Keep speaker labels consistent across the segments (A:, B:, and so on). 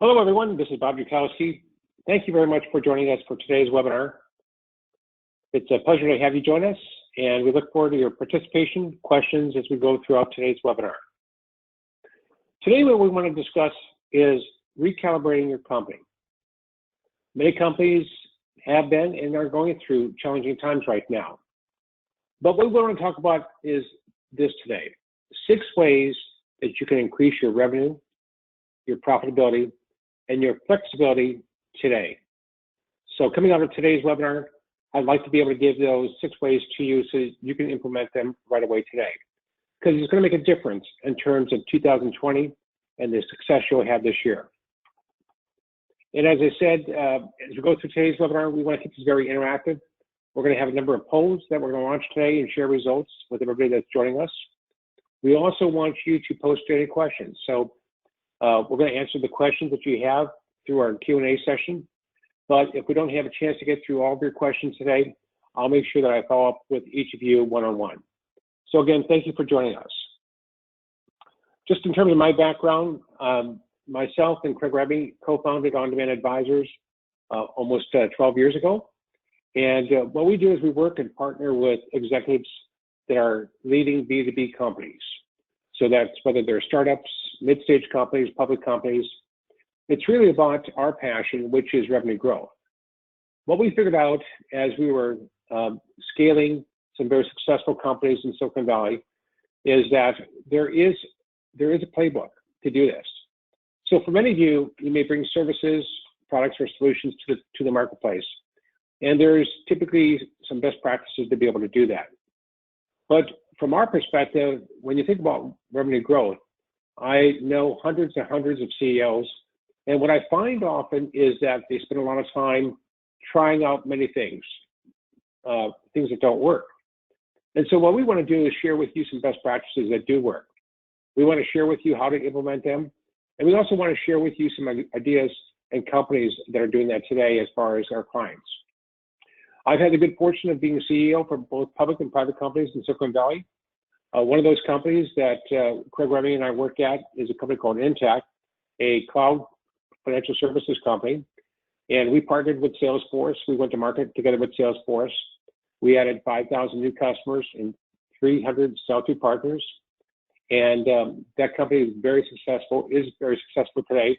A: Hello, everyone. This is Bob Recalibrate. Thank you very much for joining us for today's webinar. It's a pleasure to have you join us, and we look forward to your participation, questions as we go throughout today's webinar. Today, what we want to discuss is recalibrating your company. Many companies have been and are going through challenging times right now. But what we want to talk about is this today: 6 ways that you can increase your revenue, your profitability, and your flexibility today. So coming out of today's webinar, I'd like to be able to give those 6 ways to you so you can implement them right away today, because it's going to make a difference in terms of 2020 and the success you'll have this year. And as I said, as we go through today's webinar, we want to keep this very interactive. We're going to have a number of polls that we're going to launch today and share results with everybody that's joining us. We also want you to post any questions. So we're going to answer the questions that you have through our Q&A session. But if we don't have a chance to get through all of your questions today, I'll make sure that I follow up with each of you one-on-one. So again, thank you for joining us. Just in terms of my background, myself and Craig Rebbe co-founded On Demand Advisors almost 12 years ago. And what we do is we work and partner with executives that are leading B2B companies. So that's whether they're startups, mid-stage companies, public companies. It's really about our passion, which is revenue growth. What we figured out as we were scaling some very successful companies in Silicon Valley is that there is a playbook to do this. So for many of you, you may bring services, products, or solutions to the marketplace. And there's typically some best practices to be able to do that. But from our perspective, when you think about revenue growth, I know hundreds and hundreds of CEOs, and what I find often is that they spend a lot of time trying out many things, things that don't work. And so what we want to do is share with you some best practices that do work. We want to share with you how to implement them, and we also want to share with you some ideas and companies that are doing that today as far as our clients. I've had the good fortune of being CEO for both public and private companies in Silicon Valley. One of those companies that Craig Rebbe and I work at is a company called Intact, a cloud financial services company. And we partnered with Salesforce. We went to market together with Salesforce. We added 5,000 new customers and 300 sell-to partners. And that company is very successful today,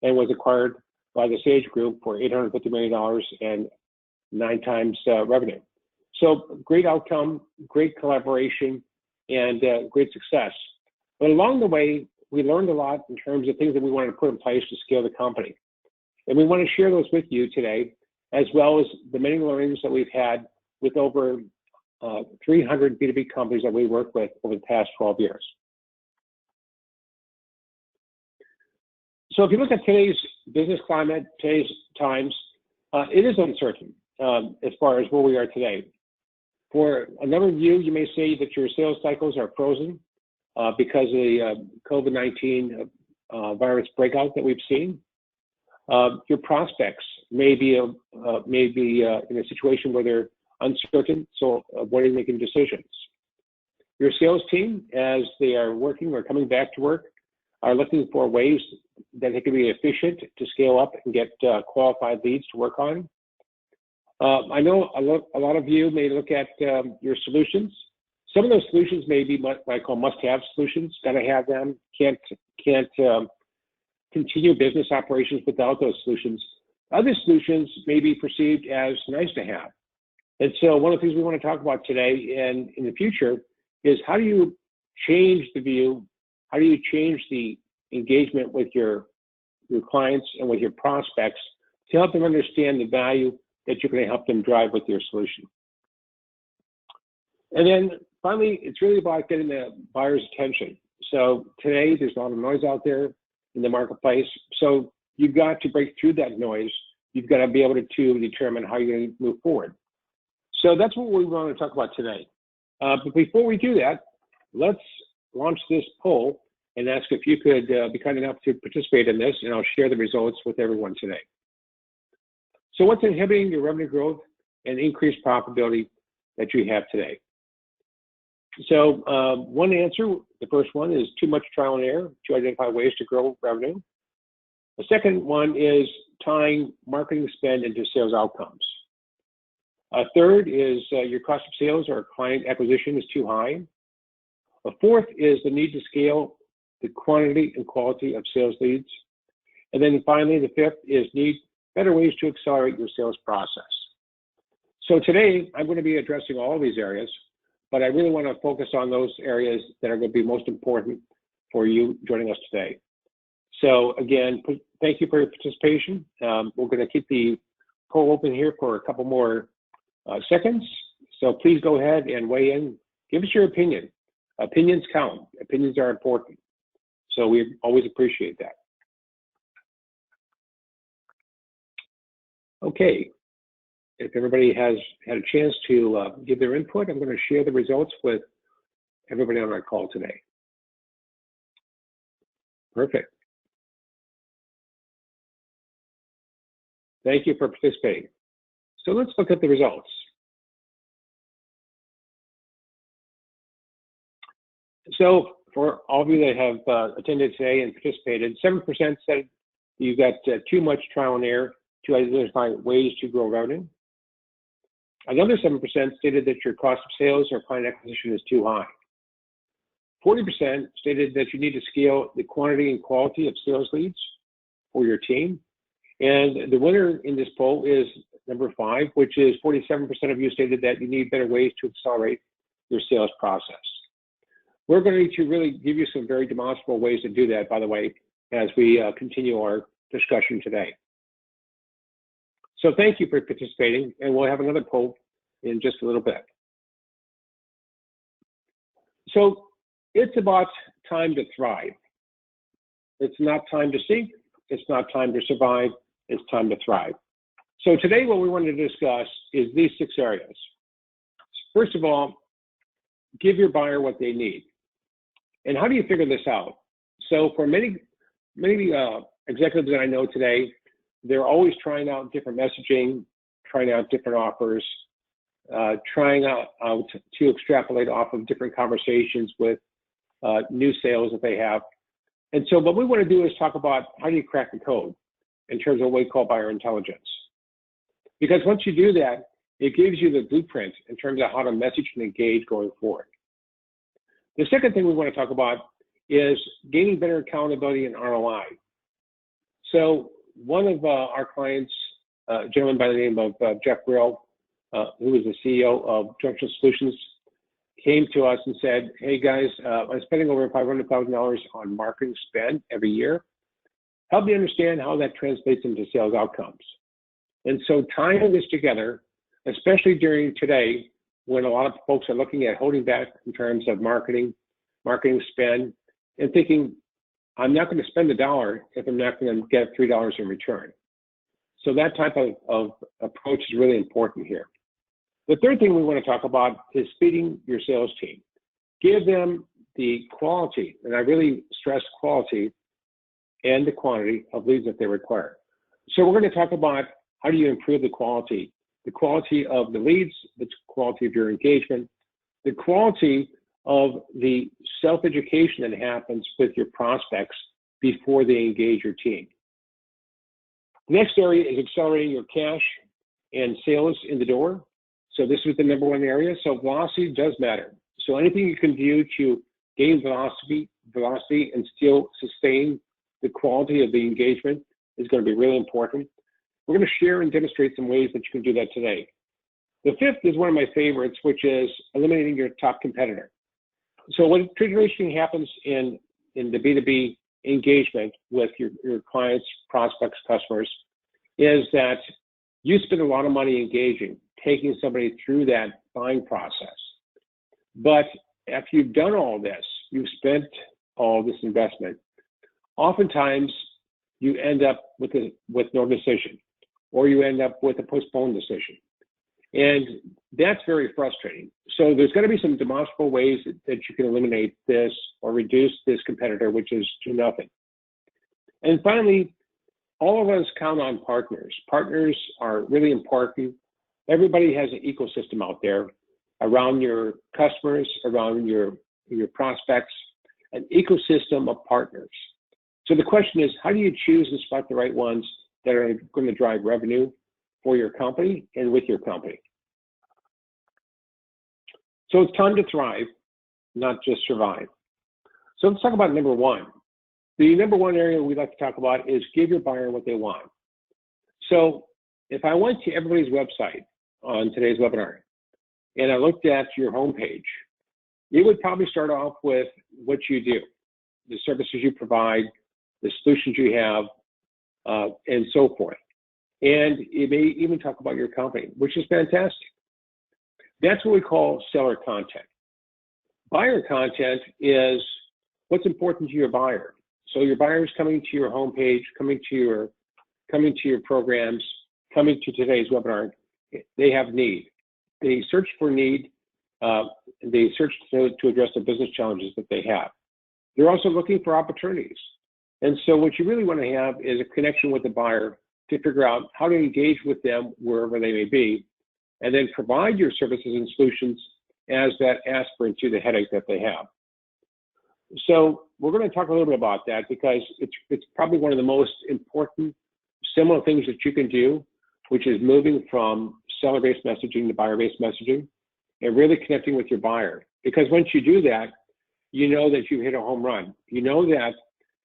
A: and was acquired by the Sage Group for $850 million and 9 times revenue. So great outcome, great collaboration, and great success. But along the way, we learned a lot in terms of things that we wanted to put in place to scale the company. And we want to share those with you today, as well as the many learnings that we've had with over 300 B2B companies that we work with over the past 12 years. So if you look at today's business climate, today's times, it is uncertain as far as where we are today. For a number of you, you may say that your sales cycles are frozen because of the COVID-19 virus breakout that we've seen. Your prospects may be in a situation where they're uncertain, so avoiding making decisions. Your sales team, as they are working or coming back to work, are looking for ways that they can be efficient to scale up and get qualified leads to work on. I know a lot of you may look at your solutions. Some of those solutions may be what I call must-have solutions. Got to have them. Can't continue business operations without those solutions. Other solutions may be perceived as nice to have. And so one of the things we want to talk about today and in the future is how do you change the view? How do you change the engagement with your clients and with your prospects to help them understand the value that you're going to help them drive with your solution? And then finally, it's really about getting the buyer's attention. So today, there's a lot of noise out there in the marketplace. So you've got to break through that noise. You've got to be able to determine how you're going to move forward. So that's what we want to talk about today. But before we do that, let's launch this poll and ask if you could be kind enough to participate in this, and I'll share the results with everyone today. So what's inhibiting your revenue growth and increased profitability that you have today? So one answer, the first one, is too much trial and error to identify ways to grow revenue. The second one is tying marketing spend into sales outcomes. Third is your cost of sales or client acquisition is too high. A fourth is the need to scale the quantity and quality of sales leads. And then finally, the fifth is need better ways to accelerate your sales process. So today, I'm going to be addressing all of these areas, but I really want to focus on those areas that are going to be most important for you joining us today. So again, thank you for your participation. We're going to keep the poll open here for a couple more seconds. So please go ahead and weigh in. Give us your opinion. Opinions count. Opinions are important. So we always appreciate that. Okay. If everybody has had a chance to give their input, I'm going to share the results with everybody on our call today. Perfect. Thank you for participating. So let's look at the results. So for all of you that have attended today and participated, 7% said you got too much trial and error to identify ways to grow revenue. Another 7% stated that your cost of sales or client acquisition is too high. 40% stated that you need to scale the quantity and quality of sales leads for your team. And the winner in this poll is number 5, which is 47% of you stated that you need better ways to accelerate your sales process. We're going to really give you some very demonstrable ways to do that, by the way, as we continue our discussion today. So thank you for participating, and we'll have another poll in just a little bit. So it's about time to thrive. It's not time to seek. It's not time to survive. It's time to thrive. So today what we want to discuss is these 6 areas. First of all, give your buyer what they need. And how do you figure this out? So for many executives that I know today, they're always trying out different messaging, trying out different offers, trying out to extrapolate off of different conversations with new sales that they have. And so what we want to do is talk about how do you crack the code in terms of what we call buyer intelligence. Because once you do that, it gives you the blueprint in terms of how to message and engage going forward. The second thing we want to talk about is gaining better accountability and ROI. So one of our clients, a gentleman by the name of Jeff Brill, who is the CEO of Junction Solutions, came to us and said, hey guys, I'm spending over $500,000 on marketing spend every year. Help me understand how that translates into sales outcomes. And so tying this together, especially during today, when a lot of folks are looking at holding back in terms of marketing spend, and thinking, I'm not going to spend $1 if I'm not going to get $3 in return. So that type of approach is really important here. The third thing we want to talk about is feeding your sales team. Give them the quality, and I really stress quality, and the quantity of leads that they require. So we're going to talk about how do you improve the quality of the leads, the quality of your engagement, the quality of the self-education that happens with your prospects before they engage your team. The next area is accelerating your cash and sales in the door. So this is the number 1 area. So velocity does matter. So anything you can do to gain velocity and still sustain the quality of the engagement is going to be really important. We're going to share and demonstrate some ways that you can do that today. The 5th is one of my favorites, which is eliminating your top competitor. So what traditionally happens in the B2B engagement with your clients, prospects, customers, is that you spend a lot of money engaging, taking somebody through that buying process. But after you've done all this, you've spent all this investment, oftentimes you end up with no decision, or you end up with a postponed decision. And that's very frustrating. So there's going to be some demonstrable ways that you can eliminate this or reduce this competitor, which is do nothing. And finally, all of us count on partners. Partners are really important. Everybody has an ecosystem out there around your customers, around your prospects, an ecosystem of partners. So the question is, how do you choose and select the right ones that are going to drive revenue for your company and with your company? So it's time to thrive, not just survive. So let's talk about number one. The number one area we'd like to talk about is give your buyer what they want. So if I went to everybody's website on today's webinar and I looked at your homepage, it would probably start off with what you do, the services you provide, the solutions you have, and so forth. And it may even talk about your company, which is fantastic. That's what we call seller content. Buyer content is what's important to your buyer. So your buyer is coming to your homepage, coming to your programs, coming to today's webinar. They have need. They search for need. They search to address the business challenges that they have. They're also looking for opportunities. And so what you really want to have is a connection with the buyer to figure out how to engage with them wherever they may be, and then provide your services and solutions as that aspirant to the headache that they have. So we're going to talk a little bit about that because it's probably one of the most important similar things that you can do, which is moving from seller-based messaging to buyer-based messaging and really connecting with your buyer. Because once you do that, you know that you hit a home run. You know that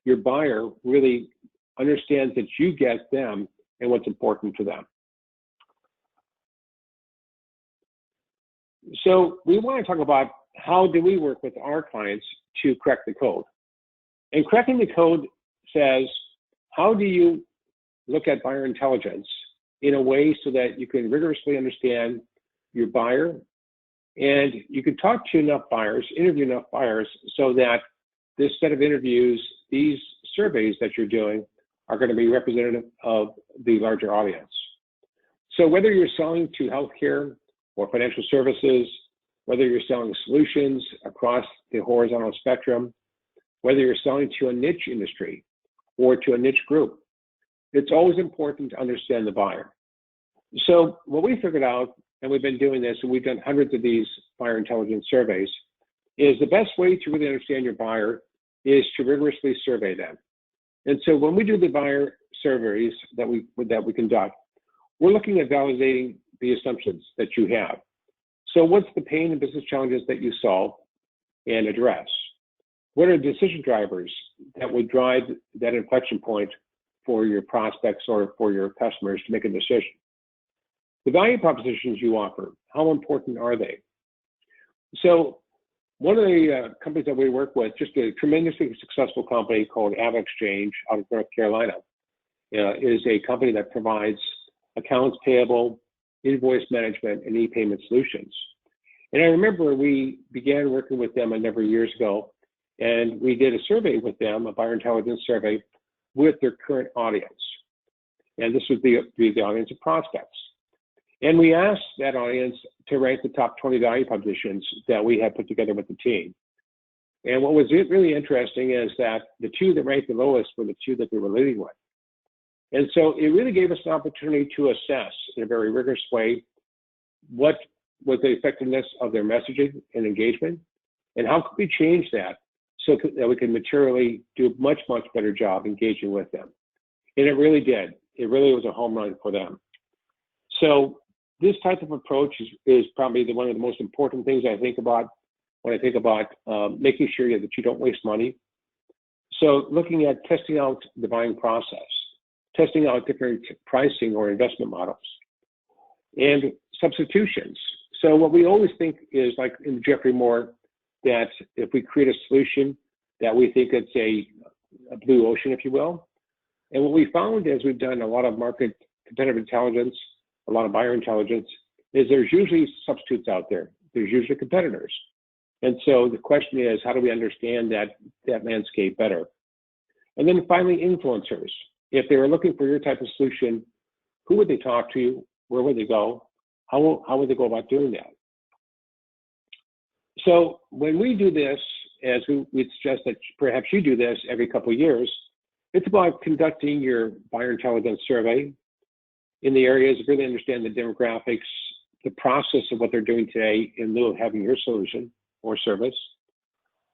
A: your buyer really understands that you get them and what's important to them. So we want to talk about how do we work with our clients to crack the code. And cracking the code says, how do you look at buyer intelligence in a way so that you can rigorously understand your buyer and you can talk to enough buyers, interview enough buyers so that this set of interviews, these surveys that you're doing are going to be representative of the larger audience. So whether you're selling to healthcare or financial services, whether you're selling solutions across the horizontal spectrum, whether you're selling to a niche industry or to a niche group, it's always important to understand the buyer. So what we figured out, and we've been doing this, and we've done hundreds of these buyer intelligence surveys, is the best way to really understand your buyer is to rigorously survey them. And so when we do the buyer surveys that we conduct, we're looking at validating the assumptions that you have. So what's the pain and business challenges that you solve and address? What are decision drivers that would drive that inflection point for your prospects or for your customers to make a decision? The value propositions you offer, how important are they? So one of the companies that we work with, just a tremendously successful company called AvidXchange out of North Carolina, is a company that provides accounts payable, invoice management, and e-payment solutions. And I remember we began working with them a number of years ago, and we did a survey with them, a buyer intelligence survey, with their current audience. And this would be the audience of prospects. And we asked that audience to rank the top 20 value propositions that we had put together with the team. And what was really interesting is that the two that ranked the lowest were the two that they were leading with. And so it really gave us an opportunity to assess in a very rigorous way what was the effectiveness of their messaging and engagement, and how could we change that so that we can materially do a much, much better job engaging with them. And it really did. It really was a home run for them. So this type of approach is probably one of the most important things I think about when I think about making sure that you don't waste money. So looking at testing out the buying process, testing out different pricing or investment models, and substitutions. So what we always think is, like in Jeffrey Moore, that if we create a solution that we think it's a blue ocean, if you will. And what we found as we've done a lot of market competitive intelligence, a lot of buyer intelligence, is there's usually substitutes out there. There's usually competitors. And so the question is, how do we understand that landscape better? And then finally, influencers. If they were looking for your type of solution, who would they talk to? Where would they go? How would they go about doing that? So when we do this, as we suggest that perhaps you do this every couple of years, it's about conducting your buyer intelligence survey in the areas of really understand the demographics, the process of what they're doing today in lieu of having your solution or service,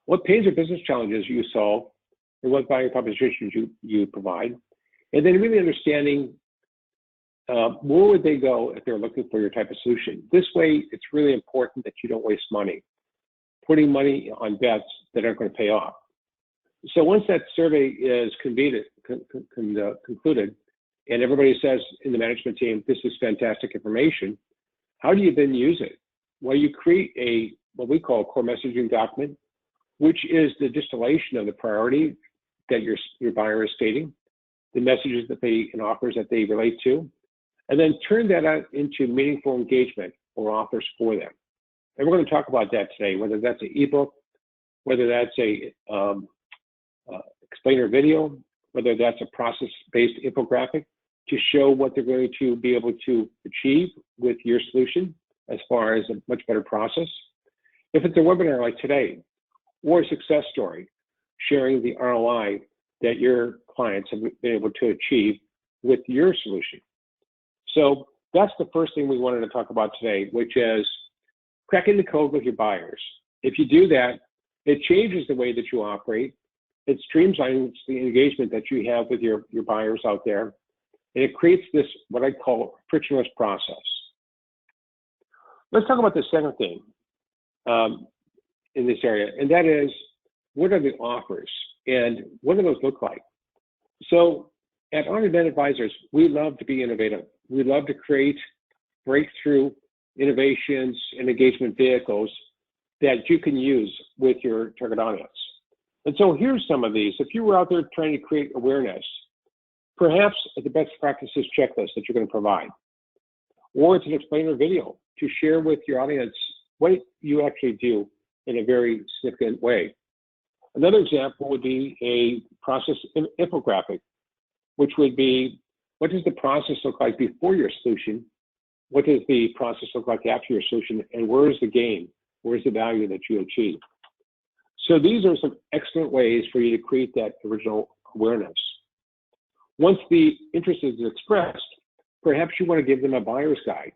A: what pains or business challenges you solve, and what value propositions you provide, and then really understanding where would they go if they're looking for your type of solution. This way, it's really important that you don't waste money, putting money on bets that aren't going to pay off. So once that survey is concluded, and everybody says in the management team, this is fantastic information, how do you then use it? Well, you create what we call a core messaging document, which is the distillation of the priority that your buyer is stating, the messages that they and offers that they relate to, and then turn that out into meaningful engagement or offers for them. And we're going to talk about that today, whether that's an ebook, whether that's a explainer video, whether that's a process-based infographic to show what they're going to be able to achieve with your solution as far as a much better process. If it's a webinar like today, or a success story, sharing the ROI that your clients have been able to achieve with your solution. So that's the first thing we wanted to talk about today, which is cracking the code with your buyers. If you do that, it changes the way that you operate. It streamlines the engagement that you have with your buyers out there. And it creates this, what I call, frictionless process. Let's talk about the second thing in this area, and that is, what are the offers and what do those look like? So at On-Demand Advisors, we love to be innovative. We love to create breakthrough innovations and engagement vehicles that you can use with your target audience. And so here's some of these. If you were out there trying to create awareness, perhaps the best practices checklist that you're going to provide, or it's an explainer video to share with your audience what you actually do in a very significant way. Another example would be a process infographic, which would be, what does the process look like before your solution? What does the process look like after your solution? And where is the gain? Where's the value that you achieve? So these are some excellent ways for you to create that original awareness. Once the interest is expressed, perhaps you want to give them a buyer's guide.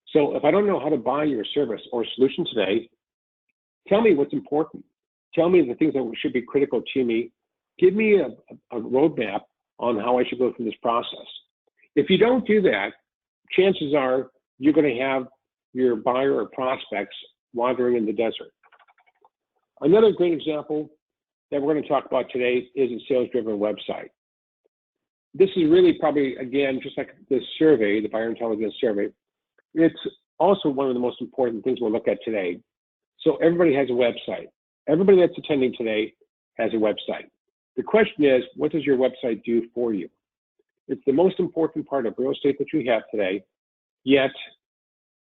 A: So if I don't know how to buy your service or solution today, tell me what's important. Tell me the things that should be critical to me. Give me a roadmap on how I should go through this process. If you don't do that, chances are you're going to have your buyer or prospects wandering in the desert. Another great example that we're going to talk about today is a sales-driven website. This is really probably, again, just like the survey, the buyer intelligence survey, it's also one of the most important things we'll look at today. So everybody has a website. Everybody that's attending today has a website. The question is, what does your website do for you? It's the most important part of real estate that you have today, yet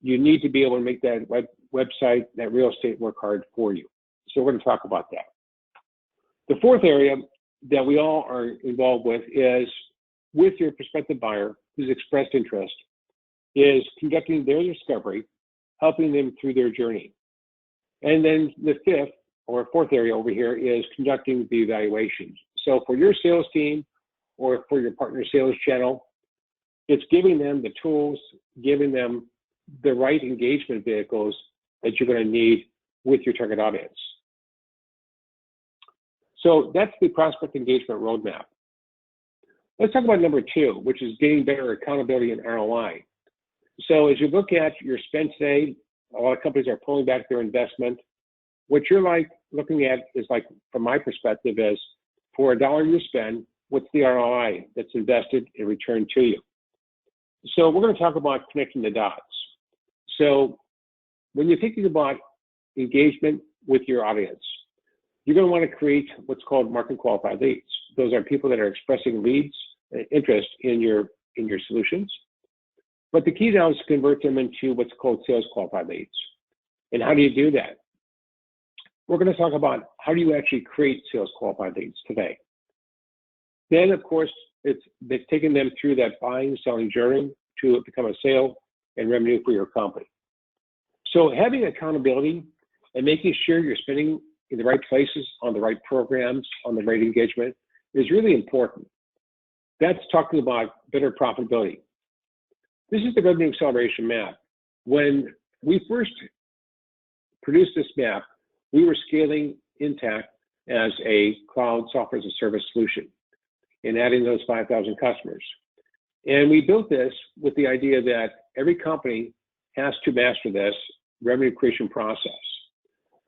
A: you need to be able to make that website, that real estate work hard for you. So we're going to talk about that. The fourth area that we all are involved with is with your prospective buyer who's expressed interest, is conducting their discovery, helping them through their journey. And then the fifth or fourth area over here is conducting the evaluations. So for your sales team or for your partner sales channel, it's giving them the tools, giving them the right engagement vehicles that you're going to need with your target audience. So that's the prospect engagement roadmap. Let's talk about number two, which is getting better accountability and ROI. So as you look at your spend today, a lot of companies are pulling back their investment. What you're looking at is, like, from my perspective, is for $1 you spend, what's the ROI that's invested in return to you? So we're going to talk about connecting the dots. So when you're thinking about engagement with your audience, you're going to want to create what's called market qualified leads. Those are people that are expressing leads, interest in your solutions. But the key now is to convert them into what's called sales qualified leads. And how do you do that? We're going to talk about how do you actually create sales qualified leads today. Then, of course, it's taking them through that buying, selling journey to become a sale and revenue for your company. So having accountability and making sure you're spending in the right places, on the right programs, on the right engagement is really important. That's talking about better profitability. This is the revenue acceleration map. When we first produced this map, we were scaling intact as a cloud software as a service solution and adding those 5,000 customers. And we built this with the idea that every company has to master this revenue creation process.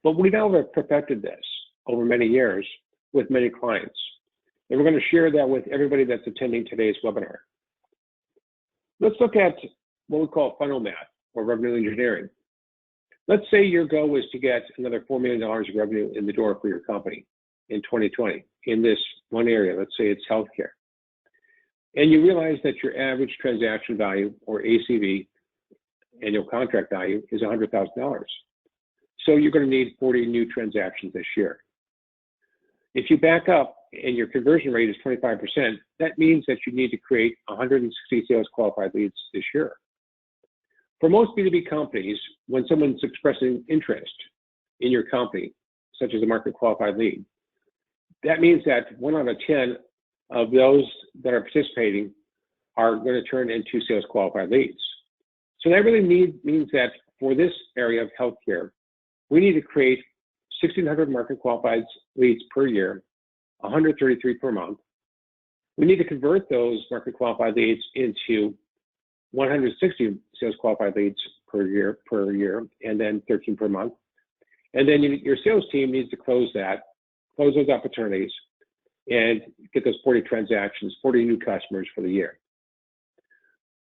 A: But we now have perfected this over many years with many clients. And we're going to share that with everybody that's attending today's webinar. Let's look at what we call funnel math or revenue engineering. Let's say your goal is to get another $4 million of revenue in the door for your company in 2020 in this one area. Let's say it's healthcare. And you realize that your average transaction value, or ACV, annual contract value, is $100,000. So you're going to need 40 new transactions this year. If you back up and your conversion rate is 25%, that means that you need to create 160 sales qualified leads this year. For most B2B companies, when someone's expressing interest in your company, such as a market qualified lead, that means that 1 out of 10 of those that are participating are going to turn into sales qualified leads. So that really means that for this area of healthcare, we need to create 1,600 market qualified leads per year, 133 per month. We need to convert those market qualified leads into 160 sales qualified leads per year, and then 13 per month. And then your sales team needs to close those opportunities, and get those 40 transactions, 40 new customers for the year.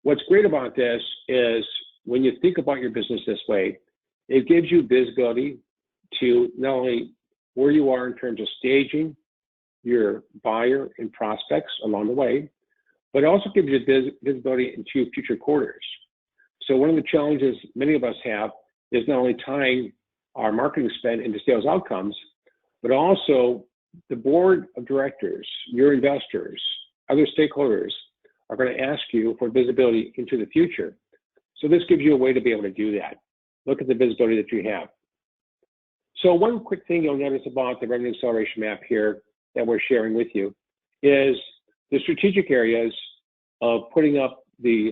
A: What's great about this is when you think about your business this way, it gives you visibility to not only where you are in terms of staging your buyer and prospects along the way, but it also gives you visibility into future quarters. So one of the challenges many of us have is not only tying our marketing spend into sales outcomes, but also the board of directors, your investors, other stakeholders are going to ask you for visibility into the future. So this gives you a way to be able to do that. Look at the visibility that you have. So one quick thing you'll notice about the revenue acceleration map here that we're sharing with you is the strategic areas of putting up the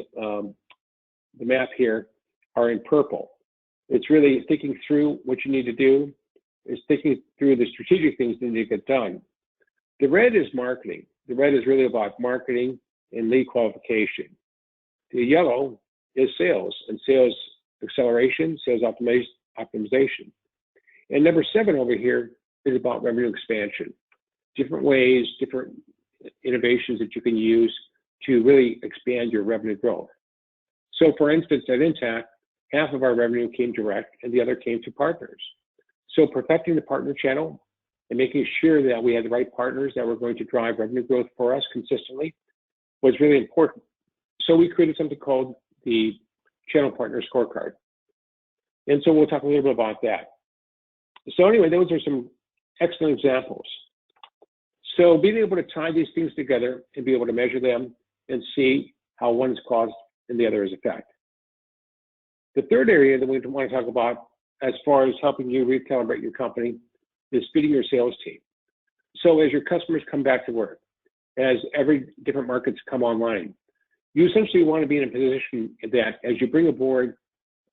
A: map here are in purple. It's really thinking through what you need to do. It's thinking through the strategic things that need to get done. The red is marketing. The red is really about marketing and lead qualification. The yellow is sales and sales acceleration, sales optimization. And number 7 over here is about revenue expansion. Different ways, different innovations that you can use to really expand your revenue growth. So for instance, at Intact, half of our revenue came direct and the other came to partners. So perfecting the partner channel and making sure that we had the right partners that were going to drive revenue growth for us consistently was really important. So we created something called the Channel Partner Scorecard. And so we'll talk a little bit about that. So anyway, those are some excellent examples. So being able to tie these things together and be able to measure them and see how one is caused and the other is effect. The third area that we want to talk about as far as helping you recalibrate your company is feeding your sales team. So as your customers come back to work, as every different markets come online, you essentially want to be in a position that as you bring aboard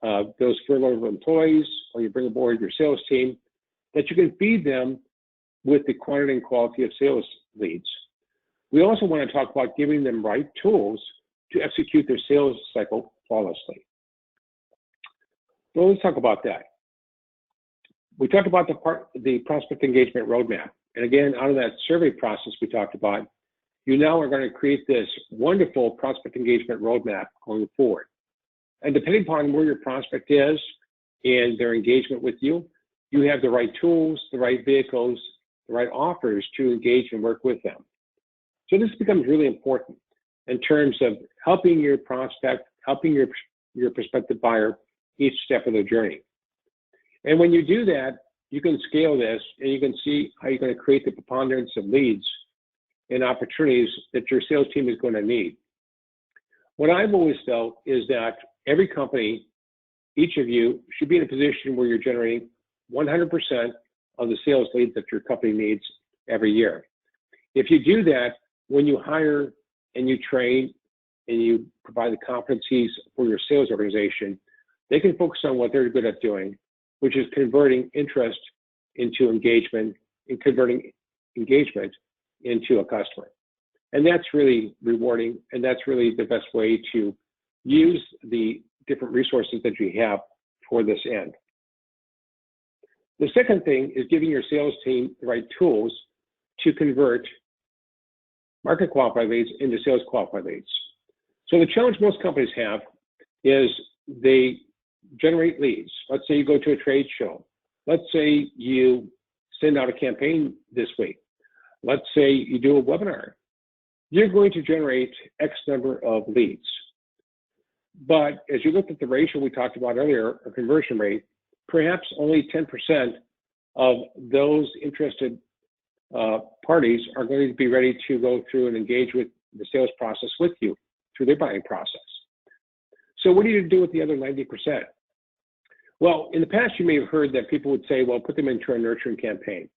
A: those furloughed employees or you bring aboard your sales team, that you can feed them with the quantity and quality of sales leads. We also want to talk about giving them right tools to execute their sales cycle flawlessly. So let's talk about that. We talked about the prospect engagement roadmap. And again, out of that survey process we talked about, you now are going to create this wonderful prospect engagement roadmap going forward. And depending upon where your prospect is and their engagement with you, you have the right tools, the right vehicles, the right offers to engage and work with them. So this becomes really important in terms of helping your prospect, helping your prospective buyer each step of their journey. And when you do that, you can scale this and you can see how you're going to create the preponderance of leads and opportunities that your sales team is going to need. What I've always felt is that every company, each of you, should be in a position where you're generating 100% of the sales leads that your company needs every year. If you do that, when you hire and you train and you provide the competencies for your sales organization, they can focus on what they're good at doing, which is converting interest into engagement in converting engagement into a customer. And that's really rewarding, and that's really the best way to use the different resources that you have for this end. The second thing is giving your sales team the right tools to convert market qualified leads into sales qualified leads. So the challenge most companies have is they generate leads. Let's say you go to a trade show. Let's say you send out a campaign this week. Let's say you do a webinar. You're going to generate X number of leads. But as you look at the ratio we talked about earlier, a conversion rate, perhaps only 10% of those interested parties are going to be ready to go through and engage with the sales process with you through their buying process. So what do you do with the other 90%? Well, in the past, you may have heard that people would say, well, put them into a nurturing campaign.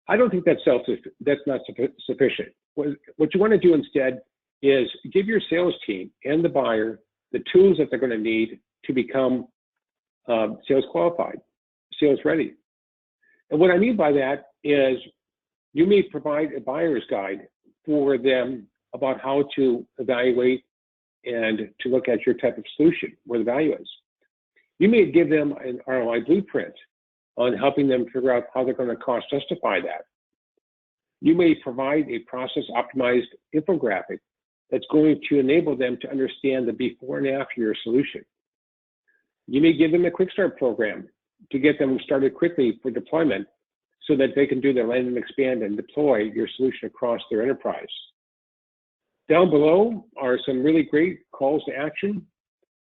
A: I don't think that's not sufficient. What you want to do instead is give your sales team and the buyer the tools that they're going to need to become sales qualified, sales ready. And what I mean by that is you may provide a buyer's guide for them about how to evaluate and to look at your type of solution, where the value is. You may give them an ROI blueprint on helping them figure out how they're going to cost justify that. You may provide a process optimized infographic that's going to enable them to understand the before and after your solution. You may give them a quick start program to get them started quickly for deployment so that they can do their land and expand and deploy your solution across their enterprise. Down below are some really great calls to action.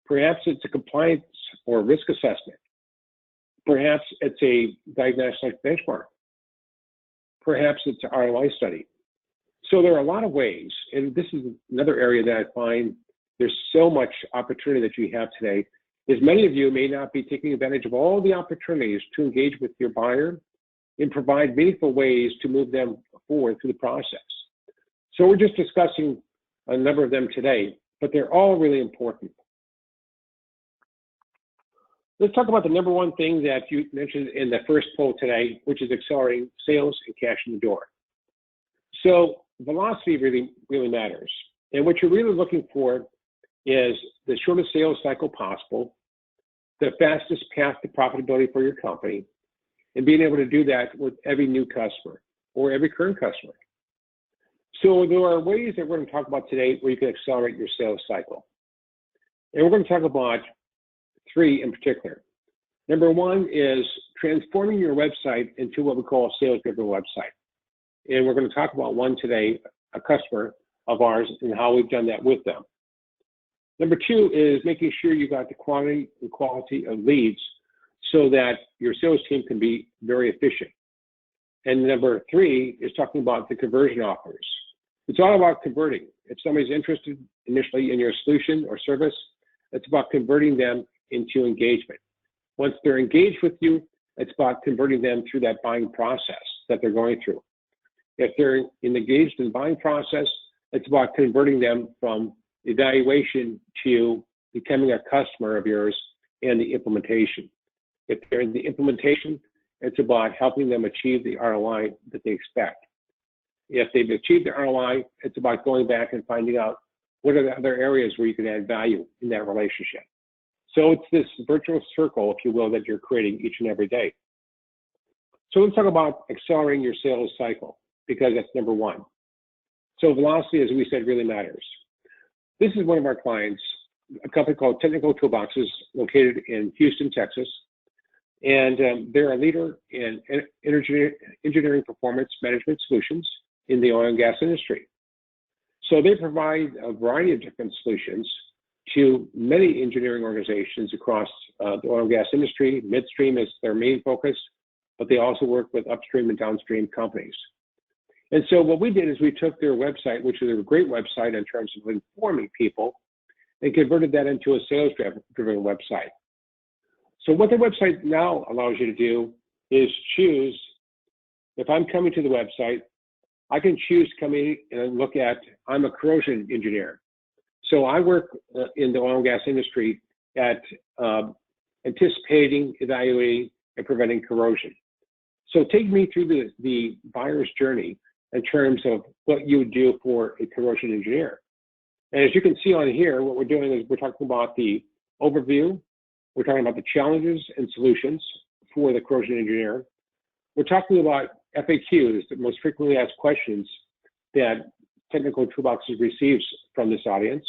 A: Perhaps it's a compliance or risk assessment. Perhaps it's a diagnostic benchmark. Perhaps it's an ROI study. So there are a lot of ways, and this is another area that I find there's so much opportunity that you have today, is many of you may not be taking advantage of all the opportunities to engage with your buyer and provide meaningful ways to move them forward through the process. So we're just discussing a number of them today, but they're all really important. Let's talk about the number one thing that you mentioned in the first poll today, which is accelerating sales and cash in the door. So velocity really matters. And what you're really looking for is the shortest sales cycle possible, the fastest path to profitability for your company, and being able to do that with every new customer or every current customer. So there are ways that we're going to talk about today where you can accelerate your sales cycle. And we're going to talk about three in particular. Number one is transforming your website into what we call a sales-driven website. And we're going to talk about one today, a customer of ours, and how we've done that with them. Number two is making sure you got the quantity and quality of leads so that your sales team can be very efficient. And number three is talking about the conversion offers. It's all about converting. If somebody's interested initially in your solution or service, it's about converting them into engagement. Once they're engaged with you, it's about converting them through that buying process that they're going through. If they're engaged in the buying process, it's about converting them from evaluation to becoming a customer of yours and the implementation. If they're in the implementation, it's about helping them achieve the ROI that they expect. If they've achieved the ROI, it's about going back and finding out what are the other areas where you can add value in that relationship. So it's this virtuous circle, if you will, that you're creating each and every day. So let's talk about accelerating your sales cycle, because that's number one. So velocity, as we said, really matters. This is one of our clients, a company called Technical Toolboxes, located in Houston, Texas. And they're a leader in engineering performance management solutions in the oil and gas industry. So they provide a variety of different solutions to many engineering organizations across the oil and gas industry. Midstream is their main focus, but they also work with upstream and downstream companies. And so what we did is we took their website, which is a great website in terms of informing people, and converted that into a sales-driven website. So what the website now allows you to do is choose, if I'm coming to the website, I can choose to come in and look at, I'm a corrosion engineer. So I work in the oil and gas industry at anticipating, evaluating, and preventing corrosion. So take me through the buyer's journey in terms of what you would do for a corrosion engineer. And as you can see on here, what we're doing is we're talking about the overview. We're talking about the challenges and solutions for the corrosion engineer. We're talking about FAQs, the most frequently asked questions that Technical Toolboxes receives from this audience,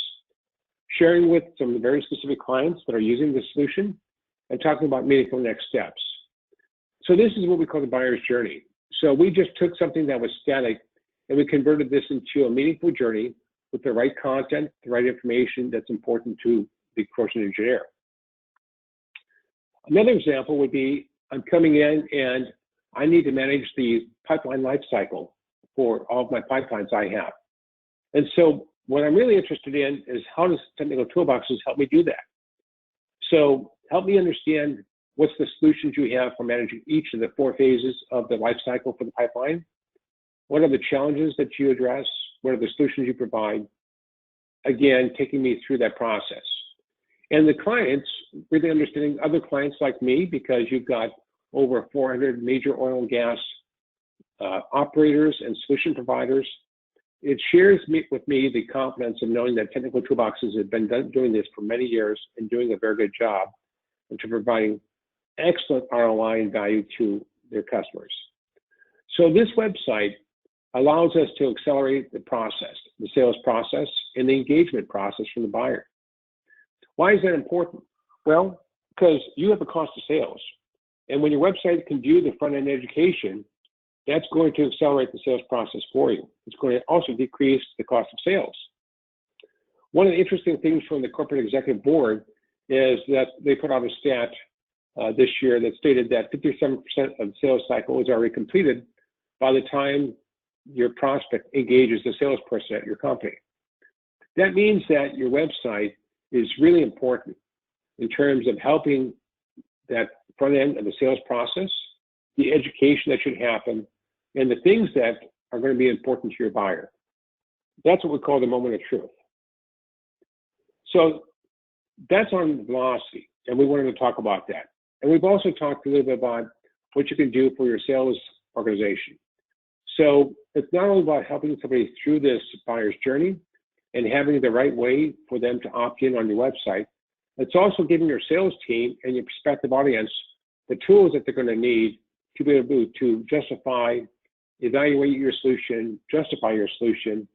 A: sharing with some very specific clients that are using the solution, and talking about meaningful next steps. So this is what we call the buyer's journey. So we just took something that was static and we converted this into a meaningful journey with the right content, the right information that's important to the corrosion engineer. Another example would be I'm coming in and I need to manage the pipeline life cycle for all of my pipelines I have. And so what I'm really interested in is how does Technical Toolboxes help me do that? So help me understand what's the solutions you have for managing each of the 4 phases of the life cycle for the pipeline. What are the challenges that you address? What are the solutions you provide? Again, taking me through that process. And the clients, really understanding other clients like me, because you've got over 400 major oil and gas operators and solution providers. It shares with me the confidence of knowing that Technical Toolboxes have been doing this for many years and doing a very good job and to providing excellent ROI and value to their customers. So this website allows us to accelerate the process, the sales process, and the engagement process from the buyer. Why is that important? Well, because you have a cost of sales. And when your website can view the front-end education, that's going to accelerate the sales process for you. It's going to also decrease the cost of sales. One of the interesting things from the corporate executive board is that they put out a stat this year that stated that 57% of the sales cycle is already completed by the time your prospect engages the salesperson at your company. That means that your website is really important in terms of helping that front end of the sales process, the education that should happen, and the things that are going to be important to your buyer. That's what we call the moment of truth. So that's on velocity, and we wanted to talk about that. And we've also talked a little bit about what you can do for your sales organization. So it's not only about helping somebody through this buyer's journey and having the right way for them to opt in on your website, it's also giving your sales team and your prospective audience the tools that they're going to need to be able to justify, evaluate your solution, justify your solution,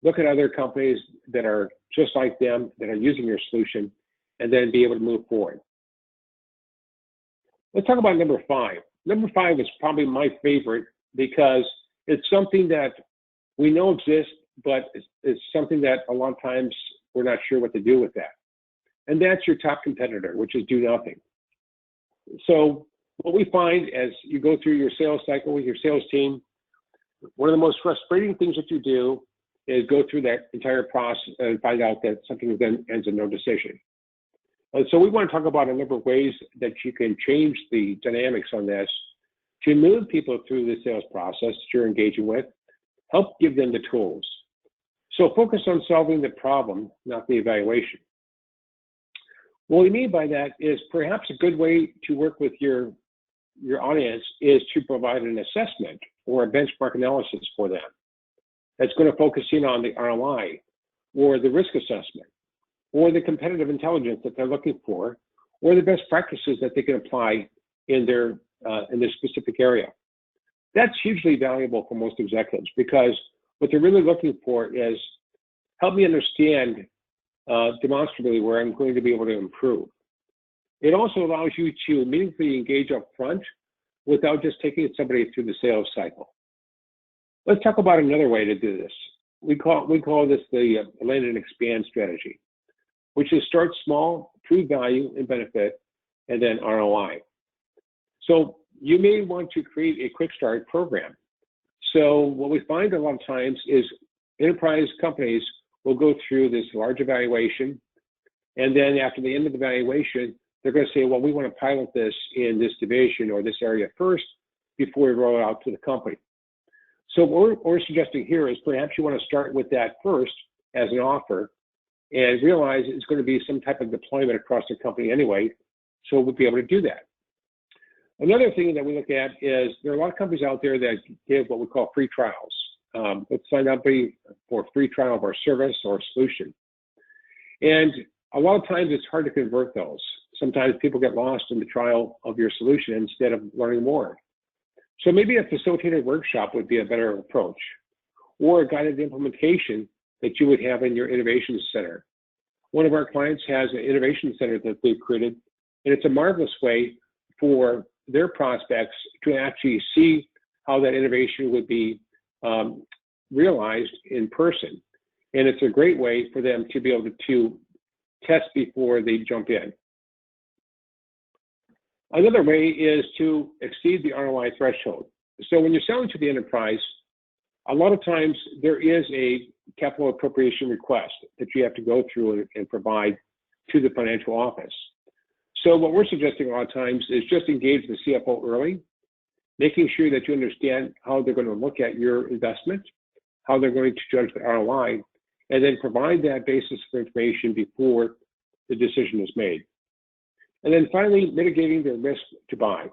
A: look at other companies that are just like them, that are using your solution, and then be able to move forward. Let's talk about number 5. Number 5 is probably my favorite because it's something that we know exists, but it's something that a lot of times we're not sure what to do with that. And that's your top competitor, which is do nothing. So what we find as you go through your sales cycle with your sales team, one of the most frustrating things that you do is go through that entire process and find out that something then ends in no decision. And so we want to talk about a number of ways that you can change the dynamics on this to move people through the sales process that you're engaging with, help give them the tools. So focus on solving the problem, not the evaluation. What we mean by that is perhaps a good way to work with your audience is to provide an assessment or a benchmark analysis for them. That's going to focus in on the ROI or the risk assessment or the competitive intelligence that they're looking for or the best practices that they can apply in their specific area. That's hugely valuable for most executives because what they're really looking for is help me understand demonstrably where I'm going to be able to improve. It also allows you to meaningfully engage up front without just taking somebody through the sales cycle. Let's talk about another way to do this. We call this the land and expand strategy, which is start small, prove value and benefit, and then ROI. So you may want to create a quick start program. So what we find a lot of times is enterprise companies will go through this large evaluation, and then after the end of the evaluation, they're going to say, well, we want to pilot this in this division or this area first before we roll it out to the company. So what we're suggesting here is perhaps you want to start with that first as an offer and realize it's going to be some type of deployment across the company anyway, so we'll be able to do that. Another thing that we look at is there are a lot of companies out there that give what we call free trials. Let's sign up for a free trial of our service or solution. And a lot of times it's hard to convert those. Sometimes people get lost in the trial of your solution instead of learning more. So maybe a facilitated workshop would be a better approach, or a guided implementation that you would have in your innovation center. One of our clients has an innovation center that they've created, and it's a marvelous way for their prospects to actually see how that innovation would be realized in person. And it's a great way for them to be able to test before they jump in. Another way is to exceed the ROI threshold. So when you're selling to the enterprise, a lot of times there is a capital appropriation request that you have to go through and provide to the financial office. So what we're suggesting a lot of times is just engage the CFO early, making sure that you understand how they're going to look at your investment, how they're going to judge the ROI, and then provide that basis of information before the decision is made. And then finally, mitigating the risk to buy.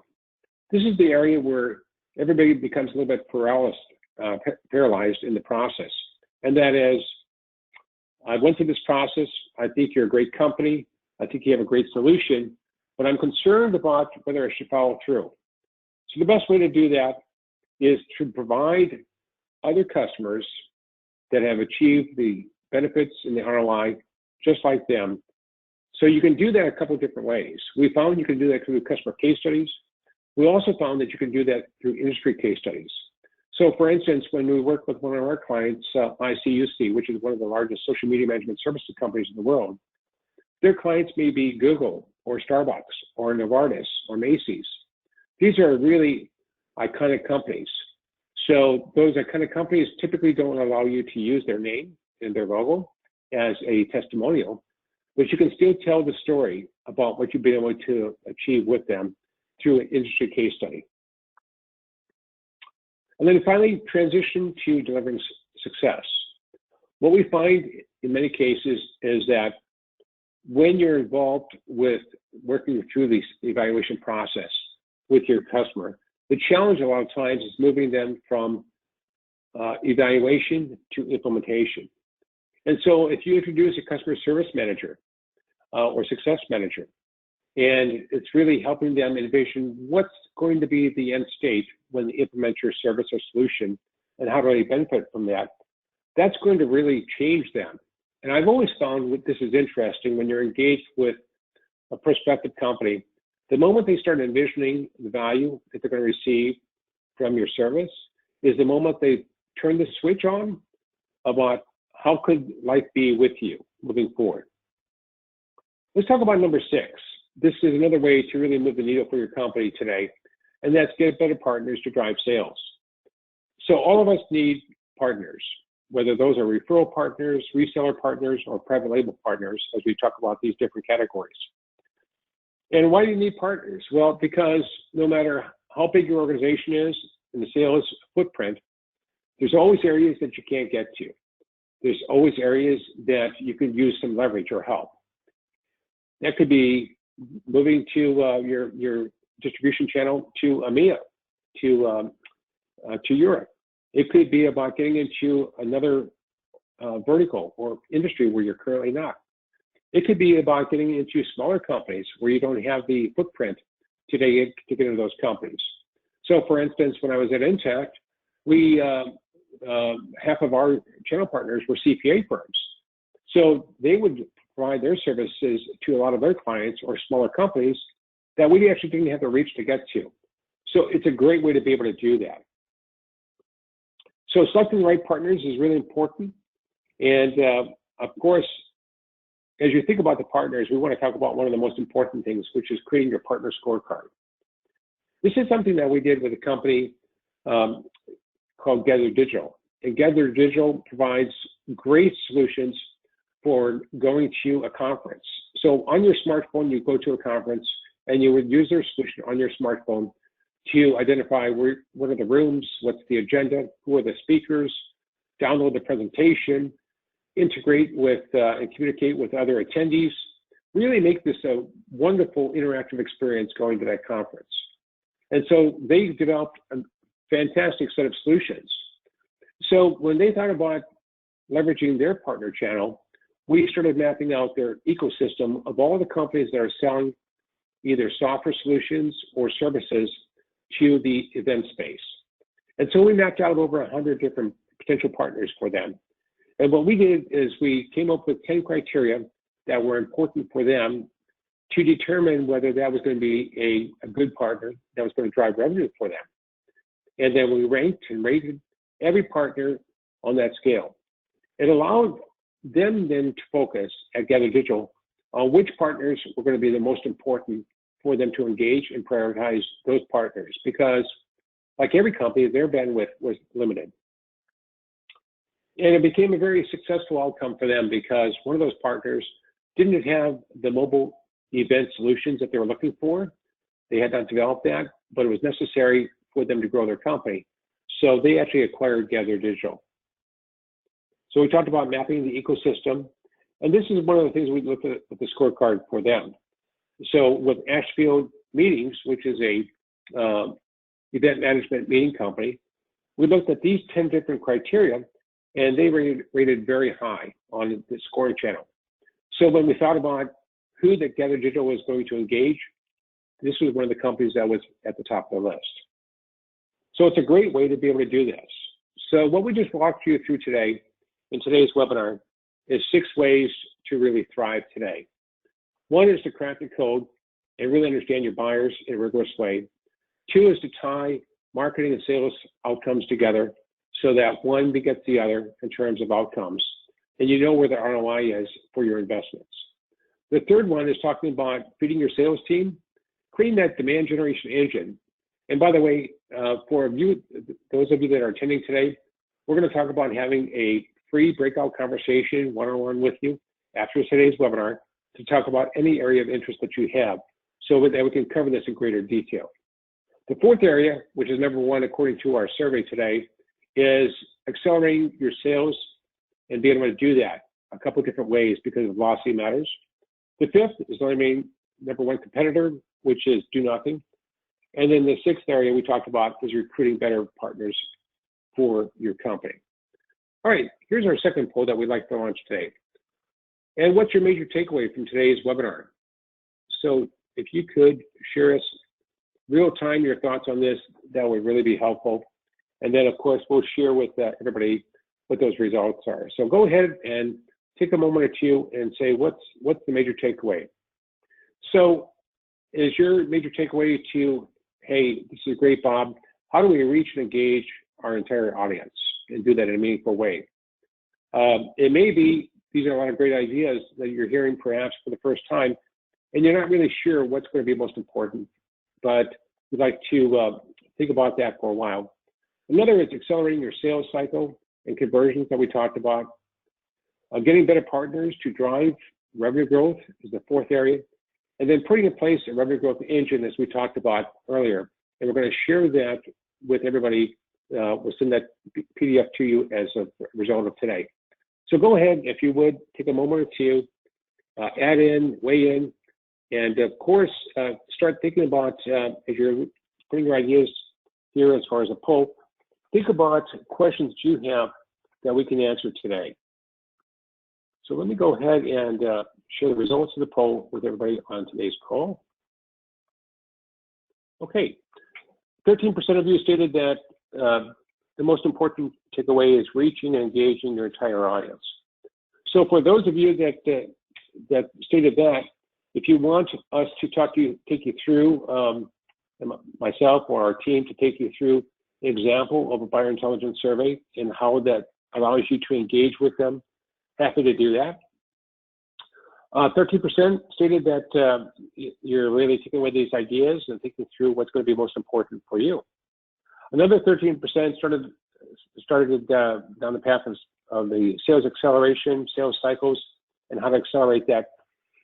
A: This is the area where everybody becomes a little bit paralyzed in the process. And that is, I went through this process. I think you're a great company. I think you have a great solution, but I'm concerned about whether I should follow through. So the best way to do that is to provide other customers that have achieved the benefits and the ROI just like them. So you can do that a couple of different ways. We found you can do that through customer case studies. We also found that you can do that through industry case studies. So for instance, when we work with one of our clients, ICUC, which is one of the largest social media management services companies in the world, their clients may be Google or Starbucks or Novartis or Macy's. These are really iconic companies. So those iconic companies typically don't allow you to use their name and their logo as a testimonial, but you can still tell the story about what you've been able to achieve with them through an industry case study. And then finally, transition to delivering success. What we find in many cases is that when you're involved with working through the evaluation process with your customer, the challenge a lot of times is moving them from evaluation to implementation. And so if you introduce a customer service manager or success manager, and it's really helping them envision what's going to be the end state when they implement your service or solution and how do they benefit from that, that's going to really change them. And I've always found that this is interesting when you're engaged with a prospective company. The moment they start envisioning the value that they're going to receive from your service is the moment they turn the switch on about how could life be with you moving forward. Let's talk about number 6. This is another way to really move the needle for your company today, and that's get better partners to drive sales. So all of us need partners, whether those are referral partners, reseller partners, or private label partners, as we talk about these different categories. And why do you need partners? Well, because no matter how big your organization is in the sales footprint, there's always areas that you can't get to. There's always areas that you could use some leverage or help. That could be moving to your distribution channel to EMEA, to Europe. It could be about getting into another vertical or industry where you're currently not. It could be about getting into smaller companies where you don't have the footprint today to get into those companies. So for instance, when I was at Intact, we half of our channel partners were CPA firms. So they would provide their services to a lot of their clients or smaller companies that we actually didn't have the reach to get to. So it's a great way to be able to do that. So selecting the right partners is really important. And of course, as you think about the partners, we want to talk about one of the most important things, which is creating your partner scorecard. This is something that we did with a company called Gather Digital. And Gather Digital provides great solutions for going to a conference. So on your smartphone, you go to a conference and you would use their solution on your smartphone to identify what are the rooms, what's the agenda, who are the speakers, download the presentation, integrate with and communicate with other attendees, really make this a wonderful interactive experience going to that conference. And so they developed a fantastic set of solutions. So when they thought about leveraging their partner channel, we started mapping out their ecosystem of all the companies that are selling either software solutions or services to the event space. And so we mapped out over 100 different potential partners for them. And what we did is we came up with 10 criteria that were important for them to determine whether that was going to be a good partner that was going to drive revenue for them. And then we ranked and rated every partner on that scale. It allowed them then to focus at Gather Digital on which partners were going to be the most important for them to engage and prioritize those partners, because like every company, their bandwidth was limited. And it became a very successful outcome for them because one of those partners didn't have the mobile event solutions that they were looking for. They had not developed that, but it was necessary for them to grow their company. So they actually acquired Gather Digital. So we talked about mapping the ecosystem, and this is one of the things we looked at with the scorecard for them. So with Ashfield Meetings, which is a event management meeting company, we looked at these 10 different criteria, and they rated very high on the scoring channel. So when we thought about who the Gather Digital was going to engage, this was one of the companies that was at the top of the list. So it's a great way to be able to do this. So what we just walked you through today in today's webinar is 6 ways to really thrive today. One is to crack the code and really understand your buyers in a rigorous way. 2 is to tie marketing and sales outcomes together so that one begets the other in terms of outcomes, and you know where the ROI is for your investments. The third one is talking about feeding your sales team, creating that demand generation engine. And by the way, for you, those of you that are attending today, we're going to talk about having a free breakout conversation one-on-one with you after today's webinar to talk about any area of interest that you have so that we can cover this in greater detail. The fourth area, which is number 1 according to our survey today, is accelerating your sales and being able to do that a couple of different ways because velocity matters. The fifth is eliminating number 1 competitor, which is do nothing. And then the 6th area we talked about is recruiting better partners for your company. All right, here's our second poll that we'd like to launch today. And what's your major takeaway from today's webinar? So if you could share us real time your thoughts on this, that would really be helpful. And then of course, we'll share with everybody what those results are. So go ahead and take a moment or two and say, what's the major takeaway? So is your major takeaway to, hey, this is great, Bob. How do we reach and engage our entire audience and do that in a meaningful way? It may be these are a lot of great ideas that you're hearing perhaps for the first time, and you're not really sure what's going to be most important, but we'd like to think about that for a while. Another is accelerating your sales cycle and conversions that we talked about. Getting better partners to drive revenue growth is the 4th area. And then putting in place a revenue growth engine, as we talked about earlier. And we're going to share that with everybody. We'll send that PDF to you as a result of today. So go ahead, if you would, take a moment or two, add in, weigh in, and of course, start thinking about, as you're putting your ideas here as far as a poll, think about questions that you have that we can answer today. So let me go ahead and share the results of the poll with everybody on today's call. Okay, 13% of you stated that the most important takeaway is reaching and engaging your entire audience. So for those of you that stated that, if you want us to take you through, myself or our team to take you through an example of a buyer intelligence survey and how that allows you to engage with them, happy to do that. 13% stated that you're really taking away these ideas and thinking through what's going to be most important for you. Another 13% started down the path of the sales acceleration, sales cycles, and how to accelerate that.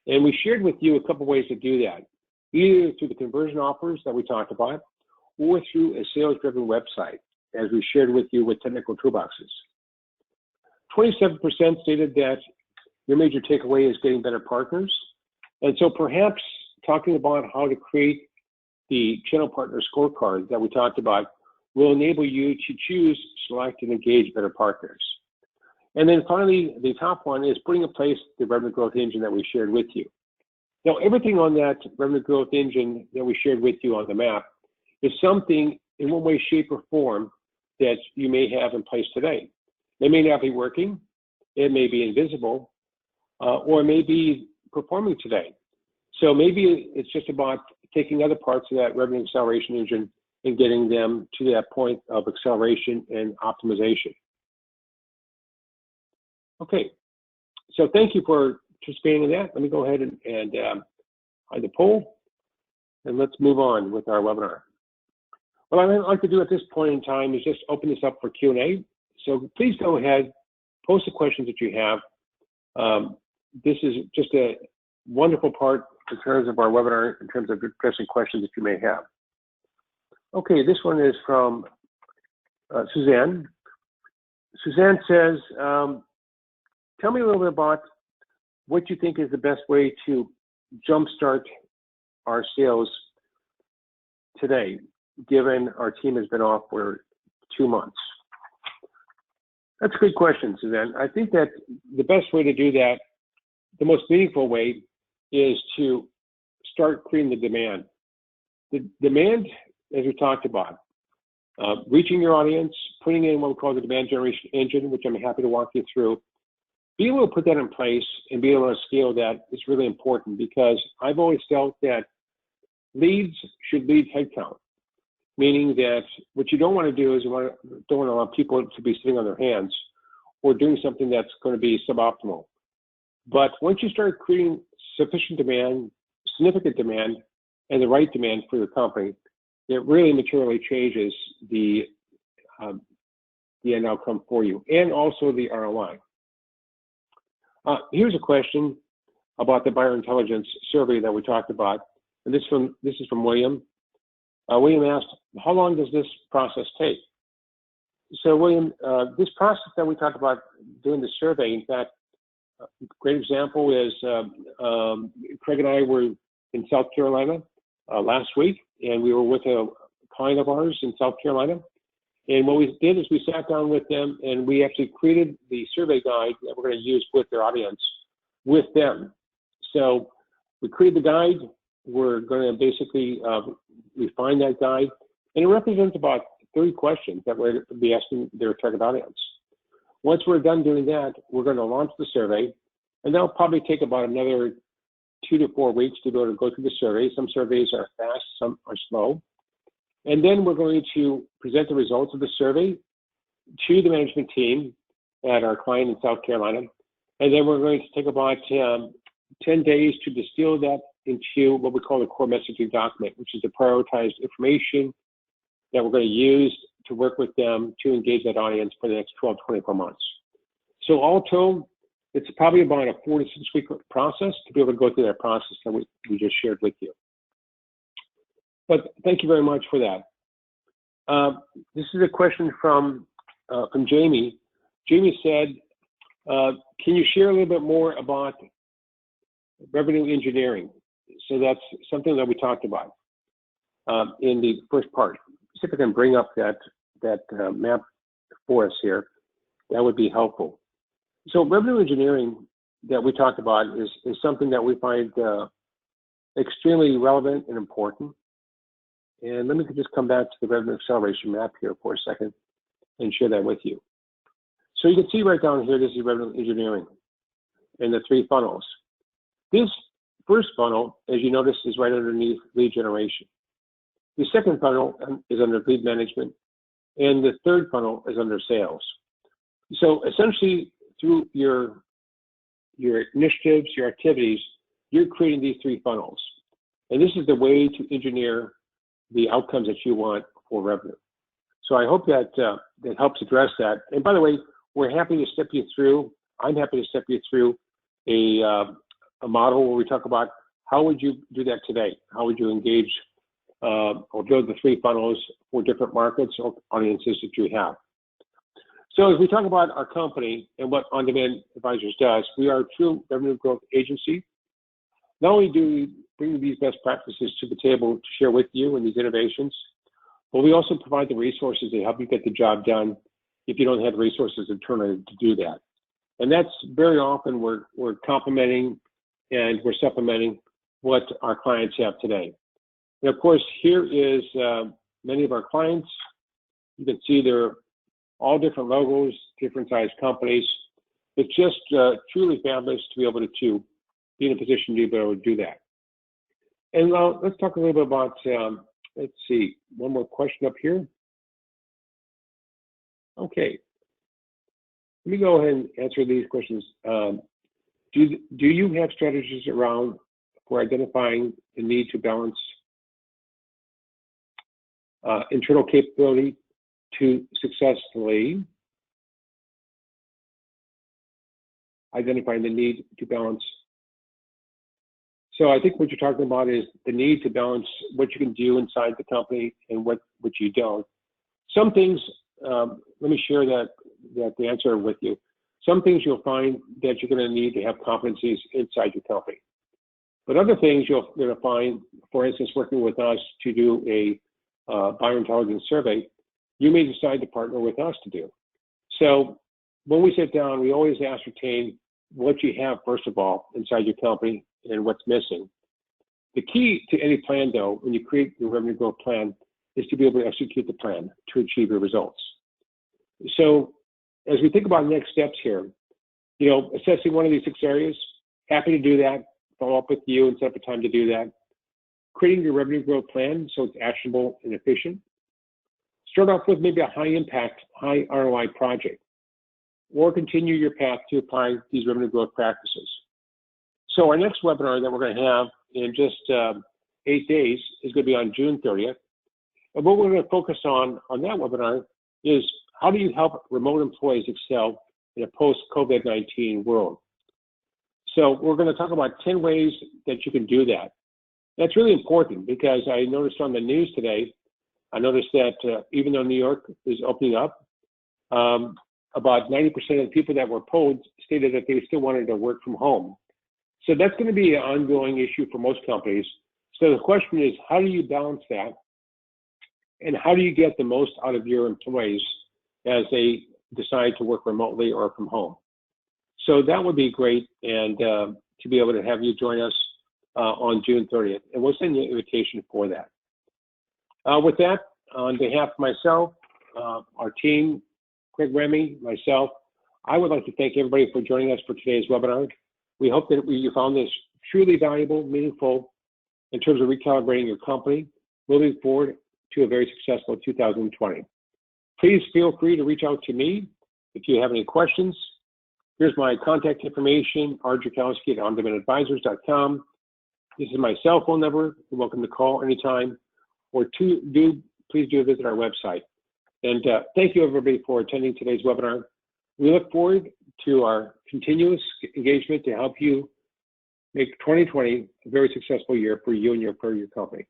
A: And we shared with you a couple ways to do that, either through the conversion offers that we talked about, or through a sales-driven website, as we shared with you with technical toolboxes. 27% stated that your major takeaway is getting better partners. And so perhaps talking about how to create the channel partner scorecard that we talked about will enable you to choose, select, and engage better partners. And then finally, the top one is putting in place the revenue growth engine that we shared with you. Now, everything on that revenue growth engine that we shared with you on the map is something in one way, shape, or form that you may have in place today. It may not be working, it may be invisible, or it may be performing today. So maybe it's just about taking other parts of that revenue acceleration engine and getting them to that point of acceleration and optimization. Okay, so thank you for participating in that. Let me go ahead and hide the poll, and let's move on with our webinar. What I'd like to do at this point in time is just open this up for Q&A. So please go ahead, post the questions that you have. This is just a wonderful part in terms of our webinar, in terms of addressing questions that you may have. Okay, this one is from Suzanne. Suzanne says, tell me a little bit about what you think is the best way to jumpstart our sales today, given our team has been off for 2 months. That's a good question, Suzanne. I think that the best way to do that, the most meaningful way, is to start creating the demand. The demand, as we talked about, reaching your audience, putting in what we call the demand generation engine, which I'm happy to walk you through. Being able to put that in place and be able to scale that is really important, because I've always felt that leads should lead headcount, meaning that what you don't want to do is don't want to allow people to be sitting on their hands or doing something that's going to be suboptimal. But once you start creating sufficient demand, significant demand, and the right demand for your company, it really materially changes the end outcome for you, and also the ROI. Here's a question about the buyer intelligence survey that we talked about, and this is from William. William asked, how long does this process take? So William, this process that we talked about doing the survey, in fact, a great example is Craig and I were in South Carolina last week, and we were with a client of ours in South Carolina. And what we did is we sat down with them, and we actually created the survey guide that we're going to use with their audience with them. So we created the guide. We're going to basically refine that guide, and it represents about 30 questions that we're going to be asking their target audience. Once we're done doing that, we're going to launch the survey, and that'll probably take about another 2 to 4 weeks to be able to go through the survey. Some surveys are fast, some are slow. And then we're going to present the results of the survey to the management team at our client in South Carolina. And then we're going to take about 10 days to distill that into what we call the core messaging document, which is the prioritized information that we're going to use to work with them to engage that audience for the next 12 to 24 months. So all told, it's probably about a 4 to 6 week process to be able to go through that process that we just shared with you. But thank you very much for that. This is a question from Jamie. Jamie said, can you share a little bit more about revenue engineering? So that's something that we talked about in the first part. See if I can bring up that map for us here. That would be helpful. So revenue engineering that we talked about is something that we find extremely relevant and important. And let me just come back to the revenue acceleration map here for a second and share that with you. So you can see right down here, this is revenue engineering and the 3 funnels. This first funnel, as you notice, is right underneath lead generation. The second funnel is under lead management, and the third funnel is under sales. So essentially, through your initiatives, your activities, you're creating these 3 funnels. And this is the way to engineer the outcomes that you want for revenue. So I hope that that helps address that. And by the way, we're happy to step you through. I'm happy to step you through a model where we talk about how would you do that today? How would you engage or build the 3 funnels for different markets or audiences that you have? So as we talk about our company and what On Demand Advisors does, we are a true revenue growth agency. Not only do we bring these best practices to the table to share with you and these innovations, but we also provide the resources to help you get the job done if you don't have resources internally to do that. And that's very often we're complementing and we're supplementing what our clients have today. And of course, here is many of our clients. You can see they're all different logos, different size companies. It's just truly fabulous to be able to be in a position to be able to do that. And let's talk a little bit about, let's see, one more question up here. Okay. Let me go ahead and answer these questions. Do you have strategies around for identifying the need to balance internal capability to successfully identifying the need to balance? So I think what you're talking about is the need to balance what you can do inside the company and what you don't. Some things, let me share the answer with you. Some things you'll find that you're going to need to have competencies inside your company. But other things you're going to find, for instance, working with us to do a buyer intelligence survey, you may decide to partner with us to do. So when we sit down, we always ascertain what you have, first of all, inside your company and what's missing. The key to any plan, though, when you create your revenue growth plan, is to be able to execute the plan to achieve your results. So as we think about next steps here, assessing one of these 6 areas, happy to do that, follow up with you and set up a time to do that. Creating your revenue growth plan so it's actionable and efficient. Start off with maybe a high impact, high ROI project, or continue your path to apply these revenue growth practices. So our next webinar that we're going to have in just 8 days is going to be on June 30th. And what we're going to focus on that webinar is how do you help remote employees excel in a post-COVID-19 world? So we're going to talk about 10 ways that you can do that. That's really important because I noticed on the news today, I noticed that even though New York is opening up, about 90% of the people that were polled stated that they still wanted to work from home. So that's going to be an ongoing issue for most companies. So the question is, how do you balance that? And how do you get the most out of your employees as they decide to work remotely or from home? So that would be great, and to be able to have you join us on June 30th. And we'll send you an invitation for that. With that, on behalf of myself, our team, Craig Remy, myself, I would like to thank everybody for joining us for today's webinar. We hope that you found this truly valuable, meaningful in terms of recalibrating your company, moving forward to a very successful 2020. Please feel free to reach out to me if you have any questions. Here's my contact information, rjakowski@ondemandadvisors.com. This is my cell phone number. You're welcome to call anytime, or please do visit our website. And thank you, everybody, for attending today's webinar. We look forward to our continuous engagement to help you make 2020 a very successful year for you and for your company.